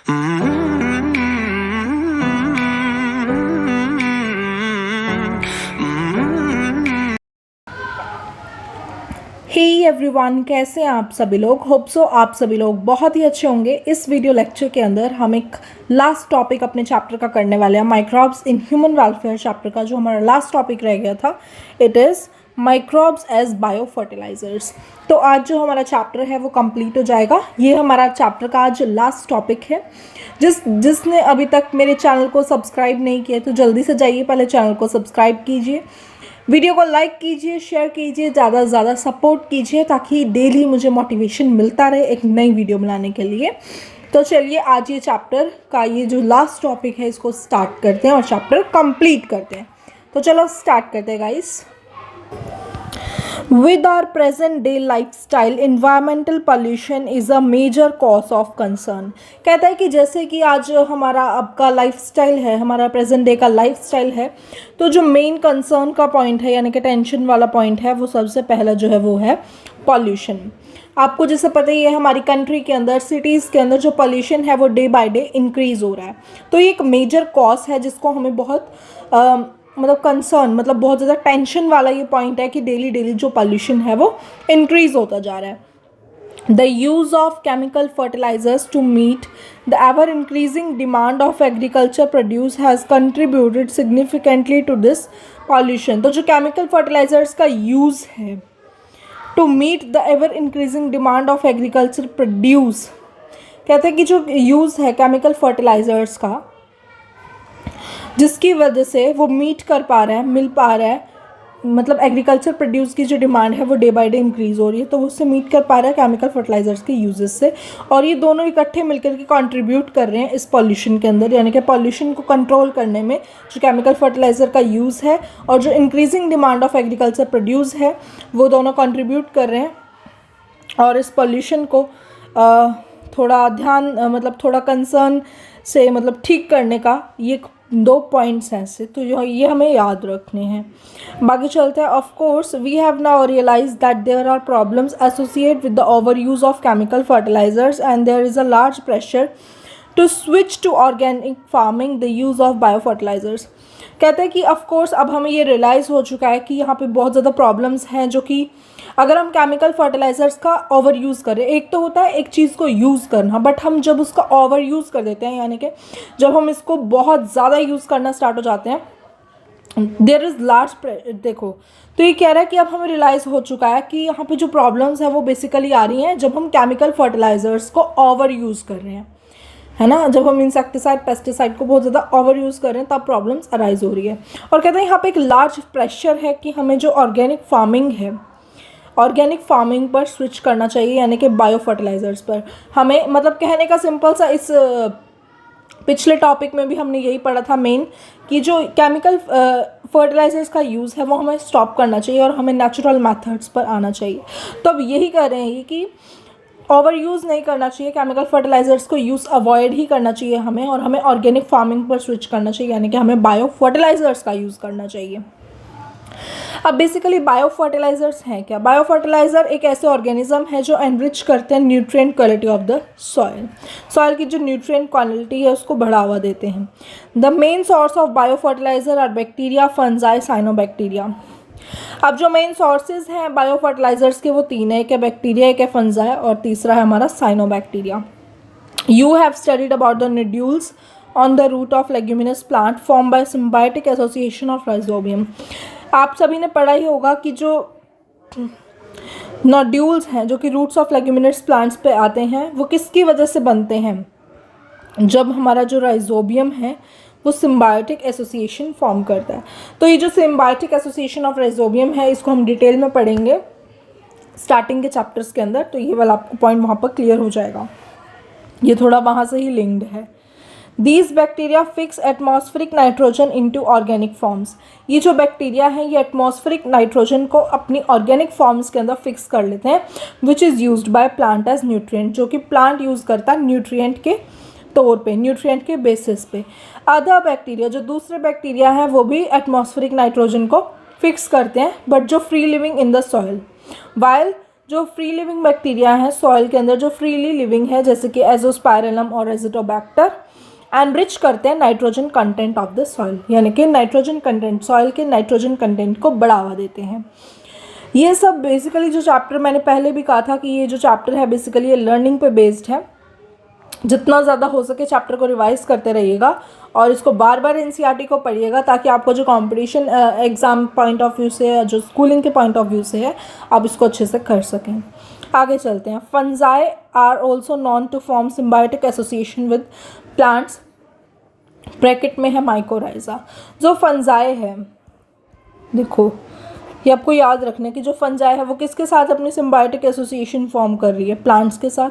Hey everyone, कैसे हैं आप सभी लोग। होप सो आप सभी लोग बहुत ही अच्छे होंगे। इस वीडियो लेक्चर के अंदर हम एक लास्ट टॉपिक अपने चैप्टर का करने वाले हैं, microbes in human welfare chapter का जो हमारा लास्ट टॉपिक रह गया था, it is microbes as bio fertilizers. तो आज जो हमारा चैप्टर है वो कंप्लीट हो जाएगा। ये हमारा चैप्टर का आज लास्ट टॉपिक है। जिसने अभी तक मेरे चैनल को सब्सक्राइब नहीं किया तो जल्दी से जाइए, पहले चैनल को सब्सक्राइब कीजिए, वीडियो को लाइक कीजिए, शेयर कीजिए, ज़्यादा से ज़्यादा सपोर्ट कीजिए ताकि डेली मुझे मोटिवेशन मिलता रहे एक नई वीडियो बनाने के लिए। तो चलिए आज ये चैप्टर का ये जो लास्ट टॉपिक है इसको स्टार्ट करते हैं और चैप्टर कंप्लीट करते हैं। तो चलो स्टार्ट करते हैं guys. With our present day lifestyle, environmental pollution is a major cause of concern। कहता है कि जैसे कि आज हमारा अब का लाइफस्टाइल है, हमारा प्रेजेंट डे का लाइफस्टाइल है, तो जो मेन कंसर्न का पॉइंट है यानी कि टेंशन वाला पॉइंट है वो सबसे पहला जो है वो है पॉल्यूशन। आपको जैसे पता ही है हमारी कंट्री के अंदर, सिटीज़ के अंदर जो पॉल्यूशन है वो डे बाय डे इंक्रीज़ हो रहा है। तो ये एक मेजर कॉज है जिसको हमें बहुत मतलब कंसर्न, मतलब बहुत ज़्यादा टेंशन वाला ये पॉइंट है कि डेली डेली जो पॉल्यूशन है वो इंक्रीज़ होता जा रहा है। The use of chemical fertilizers to meet the ever increasing demand of agriculture produce has contributed significantly to this pollution. तो जो केमिकल फर्टिलाइजर्स का यूज़ है to meet the ever increasing demand of agriculture produce, कहते हैं कि जो use है chemical fertilizers का जिसकी वजह से वो मीट कर पा रहा है, मिल पा रहा है, मतलब एग्रीकल्चर प्रोड्यूस की जो डिमांड है वो डे बाय डे इंक्रीज़ हो रही है, तो उससे मीट कर पा रहा है केमिकल फर्टिलाइजर्स के यूजेस से। और ये दोनों इकट्ठे मिलकर के कंट्रीब्यूट कर रहे हैं इस पॉल्यूशन के अंदर, यानी कि पॉल्यूशन को कंट्रोल करने में जो केमिकल फर्टिलाइज़र का यूज़ है और जो increasing demand of agriculture produce है वो दोनों कंट्रीब्यूट कर रहे हैं। और इस पॉल्यूशन को थोड़ा ध्यान मतलब थोड़ा कंसर्न से मतलब ठीक करने का ये दो पॉइंट्स हैं ऐसे, तो ये हमें याद रखने हैं। बाकी चलते हैं। Of course we have now realise that there are problems associate with the over use of chemical fertilizers and there is a large pressure to switch to organic farming the use of bio fertilizers. कहते हैं कि of course अब हमें ये realise हो चुका है कि यहाँ पे बहुत ज़्यादा प्रॉब्लम्स हैं जो कि अगर हम केमिकल फर्टिलाइजर्स का ओवर यूज़ करें, एक तो होता है एक चीज़ को यूज़ करना, बट हम जब उसका ओवर यूज़ कर देते हैं यानी कि जब हम इसको बहुत ज़्यादा यूज़ करना स्टार्ट हो जाते हैं, देयर इज़ लार्ज देखो, तो ये कह रहा है कि अब हमें रियलाइज़ हो चुका है कि यहाँ पे जो प्रॉब्लम्स हैं वो बेसिकली आ रही हैं जब हम केमिकल फर्टिलाइजर्स को ओवर यूज़ कर रहे हैं, है ना। जब हम इंसेक्टिसाइड पेस्टिसाइड को बहुत ज़्यादा ओवर यूज़ कर रहे हैं तब प्रॉब्लम्स अराइज हो रही है। और कहते हैं यहाँ पे एक लार्ज प्रेशर है कि हमें जो ऑर्गेनिक फार्मिंग है, ऑर्गेनिक फार्मिंग पर स्विच करना चाहिए, यानी कि बायो फर्टिलाइजर्स पर। हमें मतलब कहने का सिंपल सा, इस पिछले टॉपिक में भी हमने यही पढ़ा था मेन, कि जो केमिकल फर्टिलाइजर्स का यूज़ है वो हमें स्टॉप करना चाहिए और हमें नेचुरल मेथड्स पर आना चाहिए। तो अब यही कह रहे हैं कि ओवर यूज़ नहीं करना चाहिए, केमिकल फर्टिलाइजर्स को यूज़ अवॉइड ही करना चाहिए हमें, और हमें ऑर्गेनिक फार्मिंग पर स्विच करना चाहिए, यानी कि हमें बायो फर्टिलाइजर्स का यूज़ करना चाहिए। अब बेसिकली बायो फर्टिलाइजर्स हैं क्या? बायो फर्टिलाइज़र एक ऐसे ऑर्गेनिज्म है जो एनरिच करते हैं nutrient quality of the soil. Soil की जो न्यूट्रिएंट क्वालिटी है उसको बढ़ावा देते हैं। The main source of bio fertilizer are bacteria, fungi, cyanobacteria. अब जो मेन सोर्सेज हैं बायो फर्टिलाइजर्स के वो तीन है, एक है बैक्टीरिया, एक है फंजाई और तीसरा है हमारा cyanobacteria. You have studied about the nodules on the root of leguminous plant form by symbiotic association of Rhizobium. आप सभी ने पढ़ा ही होगा कि जो नोड्यूल्स हैं जो कि रूट्स ऑफ लेग्यूमिनस प्लांट्स पे आते हैं वो किसकी वजह से बनते हैं? जब हमारा जो राइजोबियम है वो सिम्बायोटिक एसोसिएशन फॉर्म करता है। तो ये जो सिम्बायोटिक एसोसिएशन ऑफ राइजोबियम है इसको हम डिटेल में पढ़ेंगे स्टार्टिंग के चैप्टर्स के अंदर, तो ये वाला आपको पॉइंट वहाँ पर क्लियर हो जाएगा। ये थोड़ा वहाँ से ही लिंक्ड है। These bacteria fix atmospheric nitrogen into organic forms। ये जो बैक्टीरिया हैं ये एटमॉस्फेरिक नाइट्रोजन को अपनी ऑर्गेनिक फॉर्म्स के अंदर फिक्स कर लेते हैं, which is used by plant as nutrient, जो कि प्लांट यूज़ करता है न्यूट्रिएंट के तौर पे, न्यूट्रिएंट के बेसिस पे। अदर बैक्टीरिया, जो दूसरे बैक्टीरिया हैं वो भी एटमॉस्फेरिक नाइट्रोजन को फिक्स करते हैं, बट जो free living in the soil, while जो फ्री लिविंग बैक्टीरिया हैं सॉइल के अंदर जो फ्रीली लिविंग है, जैसे कि एजोस्पाइरलम और एजिटोबैक्टर, एनरिच करते हैं nitrogen content of the soil, यानी कि नाइट्रोजन कंटेंट, सॉइल के नाइट्रोजन कंटेंट को बढ़ावा देते हैं। ये सब बेसिकली जो चैप्टर मैंने पहले भी कहा था कि ये जो चैप्टर है बेसिकली ये लर्निंग पे बेस्ड है। जितना ज़्यादा हो सके चैप्टर को रिवाइज करते रहिएगा और इसको बार बार एनसीईआरटी को पढ़िएगा, ताकि आपको जो competition exam point of view से, जो स्कूलिंग के पॉइंट ऑफ व्यू से है, आप इसको अच्छे से कर सकें। आगे चलते हैं। Fungi are also known to form symbiotic association with plants, bracket में है माइकोराइजा। जो फंजाई है, देखो ये आपको याद रखना कि जो फंजाई है वो किसके साथ अपनी सिम्बायोटिक एसोसिएशन फॉर्म कर रही है, प्लांट्स के साथ,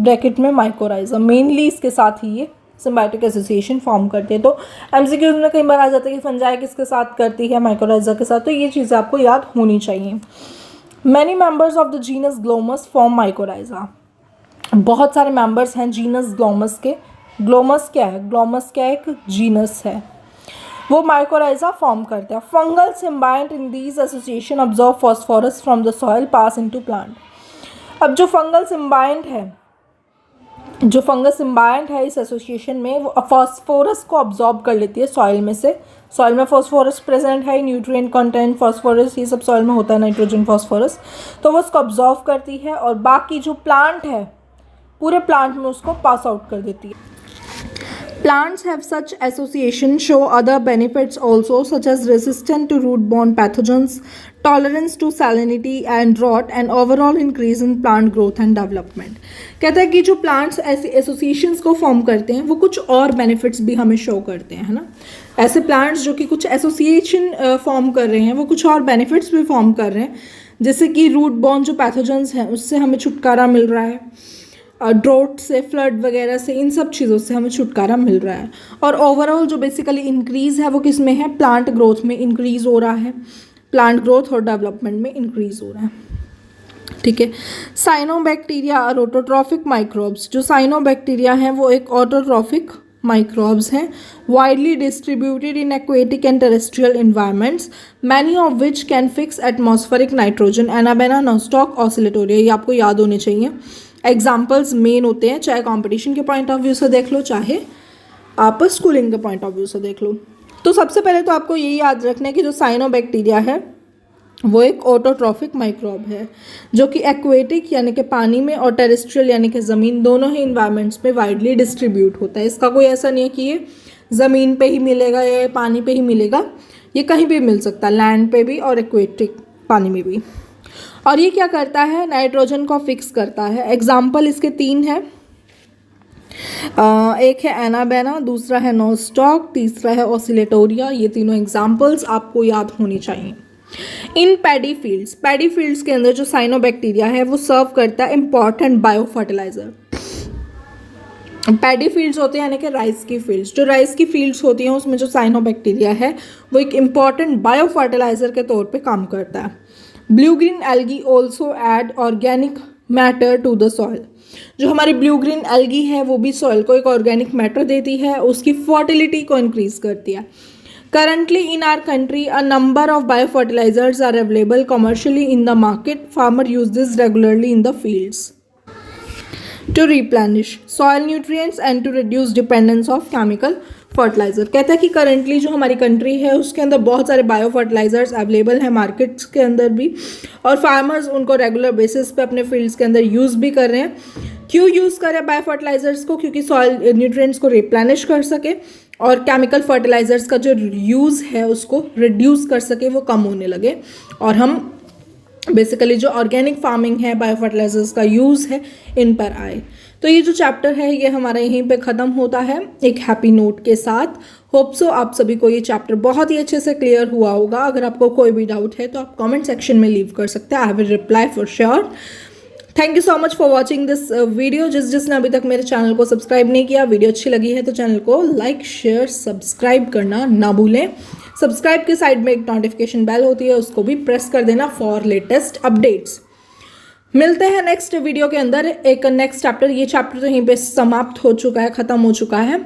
ब्रैकेट में माइकोराइजा, मेनली इसके साथ ही ये सिम्बायोटिक एसोसिएशन फॉर्म करती है। तो एमसीक्यूज में कई बार आ जाता है कि फंजाई किसके साथ करती है, माइकोराइजा के साथ, तो ये चीज़ें आपको याद होनी चाहिए। Many members of the genus Glomus form mycorrhiza. बहुत सारे मेंबर्स हैं जीनस ग्लोमस के। ग्लोमस क्या है? ग्लोमस क्या है? एक जीनस है, वो माइकोराइजा फॉर्म करते हैं। Fungal symbiont in these association absorb phosphorus from the soil pass into plant. अब जो फंगल सिम्बायंट है, जो फंगस सिम्बायंट है इस एसोसिएशन में, वो फॉस्फोरस को ऑब्जॉर्ब कर लेती है सॉइल में से। सॉइल में फॉस्फोरस प्रेजेंट है, न्यूट्रिएंट कंटेंट फॉस्फोरस ये सब सॉइल में होता है, नाइट्रोजन फॉस्फोरस, तो वो उसको ऑब्जॉर्व करती है और बाकी जो प्लांट है पूरे प्लांट में उसको पास आउट कर देती है। Plants have such association show other benefits also, such as resistance to root-borne pathogens, tolerance to salinity and drought, and overall increase in plant growth and development. कहता है कि जो plants ऐसे एसोसिएशंस को form करते हैं वो कुछ और बेनिफिट्स भी हमें शो करते हैं, है ना। ऐसे प्लांट्स जो कि कुछ एसोसिएशन फॉर्म कर रहे हैं वो कुछ और बेनिफिट्स भी फॉर्म कर रहे हैं, जैसे कि रूट बॉर्न जो पैथोजेंस हैं उससे हमें छुटकारा मिल रहा है, ड्रोट से, फ्लड वगैरह से, इन सब चीज़ों से हमें छुटकारा मिल रहा है। और ओवरऑल जो बेसिकली इंक्रीज़ है वो किस में है? प्लांट ग्रोथ में इंक्रीज़ हो रहा है, प्लांट ग्रोथ और डेवलपमेंट में इंक्रीज़ हो रहा है, ठीक है। साइनोबैक्टीरिया और ऑटोट्रॉफिक माइक्रोब्स। जो साइनोबैक्टीरिया हैं वो एक ऑटोट्रॉफिक माइक्रोब्स हैं, widely distributed in aquatic and terrestrial environments, many of which can fix atmospheric nitrogen, anabaena, Nostoc, Oscillatoria. ये आपको याद होने चाहिए। एग्जाम्पल्स मेन होते हैं, चाहे कंपटीशन के पॉइंट ऑफ व्यू से देख लो, चाहे आप स्कूलिंग के पॉइंट ऑफ व्यू से देख लो। तो सबसे पहले तो आपको यही याद रखना है कि जो साइनोबैक्टीरिया है वो एक ऑटोट्रॉफिक माइक्रोब है, जो कि एक्वेटिक यानी कि पानी में और टेरेस्ट्रियल यानी कि ज़मीन, दोनों ही इन्वायरमेंट्स में वाइडली डिस्ट्रीब्यूट होता है। इसका कोई ऐसा नहीं है कि ये ज़मीन पे ही मिलेगा या पानी पे ही मिलेगा, ये कहीं भी मिल सकता है, लैंड पे भी और एक्वेटिक पानी में भी। और ये क्या करता है? नाइट्रोजन को फिक्स करता है। एग्जाम्पल इसके 3 हैं, एक है एनाबेना, दूसरा है नोस्टॉक, तीसरा है ऑसिलेटोरिया। ये तीनों एग्जाम्पल्स आपको याद होनी चाहिए। In paddy fields, paddy fields के अंदर जो साइनोबैक्टीरिया है वो सर्व करता है important bio fertilizer. Paddy fields होते हैं यानी कि राइस की फील्ड्स, जो राइस की फील्ड्स होती हैं उसमें जो साइनोबैक्टीरिया है वो एक इम्पॉर्टेंट बायो फर्टिलाइजर के तौर पे काम करता है। Blue green algae also add organic matter to the soil. जो हमारी ब्लू ग्रीन एल्गी है वो भी सॉइल को एक ऑर्गेनिक मैटर देती है, उसकी फर्टिलिटी को इंक्रीज करती है। Currently in our country a number of bio fertilizers are available commercially in the market. Farmer use this regularly in the fields to replenish soil nutrients and to reduce dependence of chemical fertilizer। कहता है कि currently जो हमारी country है उसके अंदर बहुत सारे बायो फर्टिलाइजर्स अवेलेबल हैं मार्केट्स के अंदर भी, और फार्मर्स उनको रेगुलर बेसिस पे अपने फील्ड्स के अंदर यूज़ भी कर रहे हैं। क्यों यूज़ कर रहे हैं बायो फर्टिलाइजर्स को? क्योंकि सॉइल न्यूट्रिएंट्स को रिप्लेनिश कर सके और केमिकल फर्टिलाइजर्स का जो यूज़ है उसको रिड्यूस कर सके, वो कम होने लगे, और हम बेसिकली जो ऑर्गेनिक फार्मिंग है, बायो फर्टिलाइजर्स का यूज़ है, इन पर आए। तो ये जो चैप्टर है ये हमारा यहीं पे ख़त्म होता है एक हैप्पी नोट के साथ। होप सो आप सभी को ये चैप्टर बहुत ही अच्छे से क्लियर हुआ होगा। अगर आपको कोई भी डाउट है तो आप कमेंट सेक्शन में लीव कर सकते हैं, I will reply for sure. Thank you so much for watching this video. जिसने अभी तक मेरे चैनल को सब्सक्राइब नहीं किया, वीडियो अच्छी लगी है तो चैनल को लाइक, शेयर, सब्सक्राइब करना ना भूलें। सब्सक्राइब के साइड में एक नोटिफिकेशन बेल होती है, उसको भी प्रेस कर देना फॉर लेटेस्ट अपडेट्स। मिलते हैं नेक्स्ट वीडियो के अंदर एक नेक्स्ट चैप्टर। ये चैप्टर तो यहीं पे समाप्त हो चुका है, ख़त्म हो चुका है।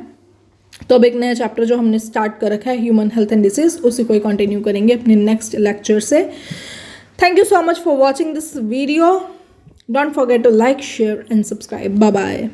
तो अब एक नया चैप्टर जो हमने स्टार्ट कर रखा है ह्यूमन हेल्थ एंड डिसीज, उसी को ही कंटिन्यू करेंगे अपने नेक्स्ट लेक्चर से। Thank you so much for watching this video. Don't forget to like, share and subscribe. Bye bye.